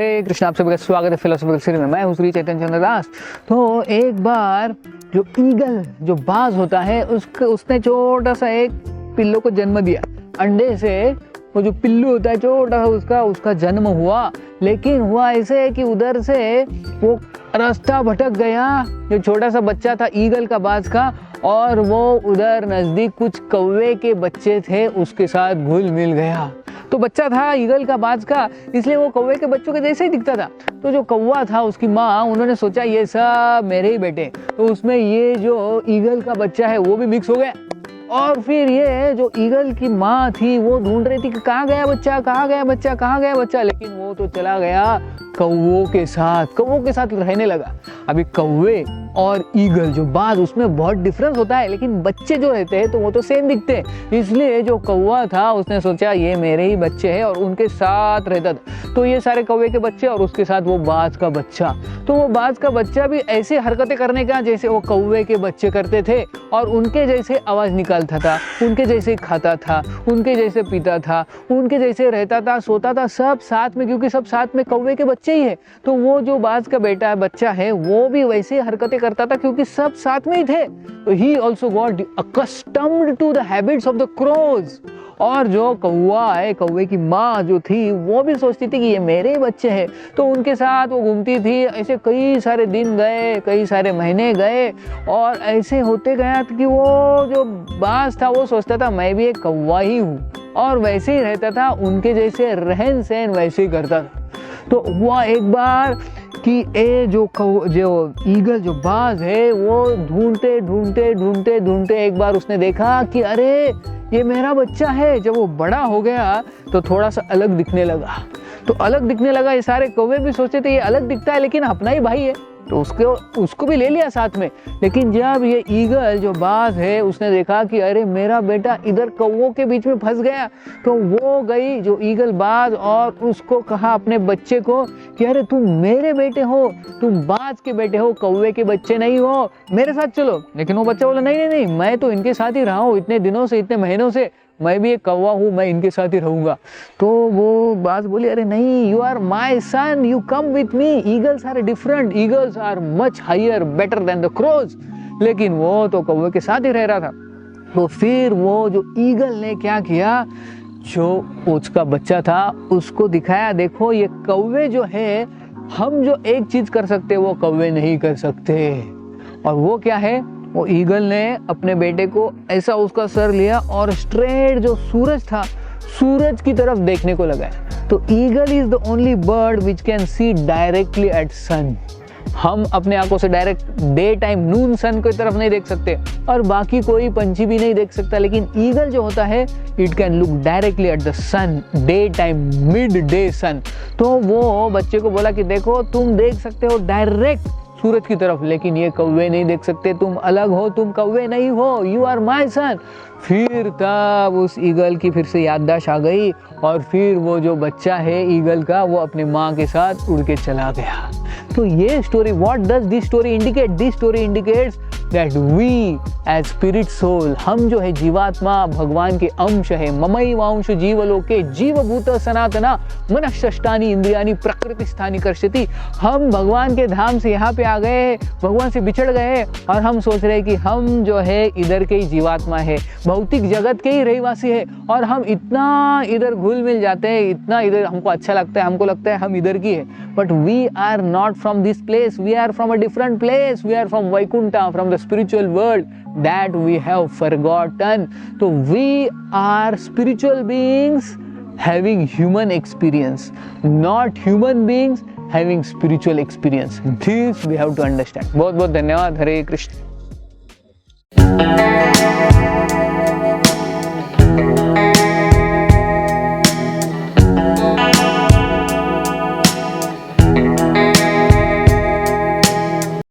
हरे कृष्ण, आप सभी का स्वागत है फिलोसॉफिकल सीरीज में। मैं हूं श्री चैतन्य चंद्र दास। तो एक बार जो ईगल जो बाज होता है उसने छोटा सा एक पिल्लों को जन्म दिया। अंडे से वो जो पिल्लू होता है छोटा सा उसका जन्म हुआ। लेकिन हुआ ऐसे कि उधर से वो रास्ता भटक गया, जो छोटा सा बच्चा था ईगल का बाज का, और वो उधर नज़दीक कुछ कौवे के बच्चे थे उसके साथ घुल मिल गया। तो बच्चा था ईगल का बाज का, इसलिए वो कौवे के बच्चों के जैसे ही दिखता था। तो जो कौवा था उसकी माँ, उन्होंने सोचा ये सब मेरे ही बेटे, तो उसमें ये जो ईगल का बच्चा है वो भी मिक्स हो गया। और फिर ये जो ईगल की माँ थी वो ढूंढ रही थी कि कहाँ गया बच्चा, कहाँ गया बच्चा, कहाँ गया बच्चा, लेकिन वो तो चला गया कौवों के साथ रहने लगा। अभी कौवे और ईगल जो बाज, उसमें बहुत डिफरेंस होता है, लेकिन बच्चे जो रहते हैं तो वो तो सेम दिखते हैं। इसलिए जो कौवा था उसने सोचा ये मेरे ही बच्चे हैं और उनके साथ रहता था। तो ये सारे कौवे के बच्चे और उसके साथ वो बाज का बच्चा, तो वो बाज का बच्चा भी ऐसी हरकतें करने का जैसे वो कौवे के बच्चे करते थे, और उनके जैसे आवाज़ निकालता था, उनके जैसे खाता था, उनके जैसे पीता था, उनके जैसे रहता था, सोता था, सब साथ में, क्योंकि सब साथ में कौवे के बच्चे ही है। तो वो जो बाज का बेटा बच्चा है वो भी वैसे हरकतें करता था क्योंकि सब साथ में ही थे। तो he also got accustomed to the habits of the crows. और जो कौवा है, कौवे की माँ जो थी, वो भी सोचती थी कि ये मेरे ही बच्चे हैं, तो उनके साथ वो घूमती थी। ऐसे कई सारे दिन गए, कई सारे महीने गए, और ऐसे होते गया कि वो जो बाज था वो सोचता था मैं भी एक कौवा ही हूँ, और वैसे ही रहता था, उनके जैसे रहन सहन वैसे ही करता था। तो हुआ एक बार कि ये जो ईगल जो बाज है वो ढूंढते एक बार उसने देखा कि अरे ये मेरा बच्चा है। जब वो बड़ा हो गया तो थोड़ा सा अलग दिखने लगा। ये सारे कौवे भी सोचते थे ये अलग दिखता है लेकिन अपना ही भाई है, तो उसको भी ले लिया साथ में। लेकिन जब ये ईगल जो बाज है उसने देखा कि अरे मेरा बेटा इधर कौवों के बीच में फंस गया, तो वो गई जो ईगल बाज और उसको कहा अपने बच्चे को कि अरे तुम मेरे बेटे हो, तुम बाज के बेटे हो, कौवे के बच्चे नहीं हो, मेरे साथ चलो। लेकिन वो बच्चा बोला नहीं, मैं तो इनके साथ ही रहा हूँ इतने दिनों से, इतने महीनों से, मैं भी एक कौवा हूँ, मैं इनके साथ ही रहूंगा। तो वो बाज बोली अरे नहीं, you are my son, you come with me, eagles are different, eagles are much higher better than the crows. लेकिन वो तो कौवे के साथ ही रह रहा था। तो फिर वो जो ईगल ने क्या किया, जो उसका बच्चा था उसको दिखाया, देखो ये कौवे जो है, हम जो एक चीज कर सकते वो कौवे नहीं कर सकते। और वो क्या है, वो ईगल ने अपने बेटे को ऐसा उसका सर लिया और स्ट्रेट जो सूरज था, सूरज की तरफ देखने को लगाया। तो eagle is the only bird which can see directly at sun. हम अपने आंखों से direct day time noon sun की तरफ नहीं देख सकते, और बाकी कोई पंछी भी नहीं देख सकता, लेकिन ईगल जो होता है it can look directly at the sun, day time, midday sun. तो वो बच्चे को बोला कि देखो तुम देख सकते हो डायरेक्ट सूरज की तरफ, लेकिन ये कौवे नहीं देख सकते, तुम अलग हो, तुम कौवे नहीं हो, यू आर माई सन। फिर तब उस ईगल की फिर से याददाश्त आ गई, और फिर वो जो बच्चा है ईगल का वो अपने माँ के साथ उड़ के चला गया। तो ये story, what does this story indicate? This story indicates that we as spirit soul, हम जो है जीवात्मा, भगवान के अंश है। ममई वांश जीवलोके जीवभूत सनातना मनःषष्ठानि इंद्रियानि प्रकृति स्थानी कर्षति। हम भगवान के धाम से यहाँ पे आ गए, भगवान से बिछड़ गए, और हम सोच रहे कि हम जो है इधर के ही जीवात्मा है, भौतिक जगत के ही रहवासी है, और हम इतना इधर घुल मिल जाते हैं, इतना इधर हमको अच्छा लगता है, हमको लगता है हम इधर की है। But we are not from this place, we are from a different place, we are from Vaikuntha, from the spiritual world that we have forgotten. So we are spiritual beings having human experience, not human beings having spiritual experience. This we have to understand. बहुत बहुत धन्यवाद। हरे कृष्ण।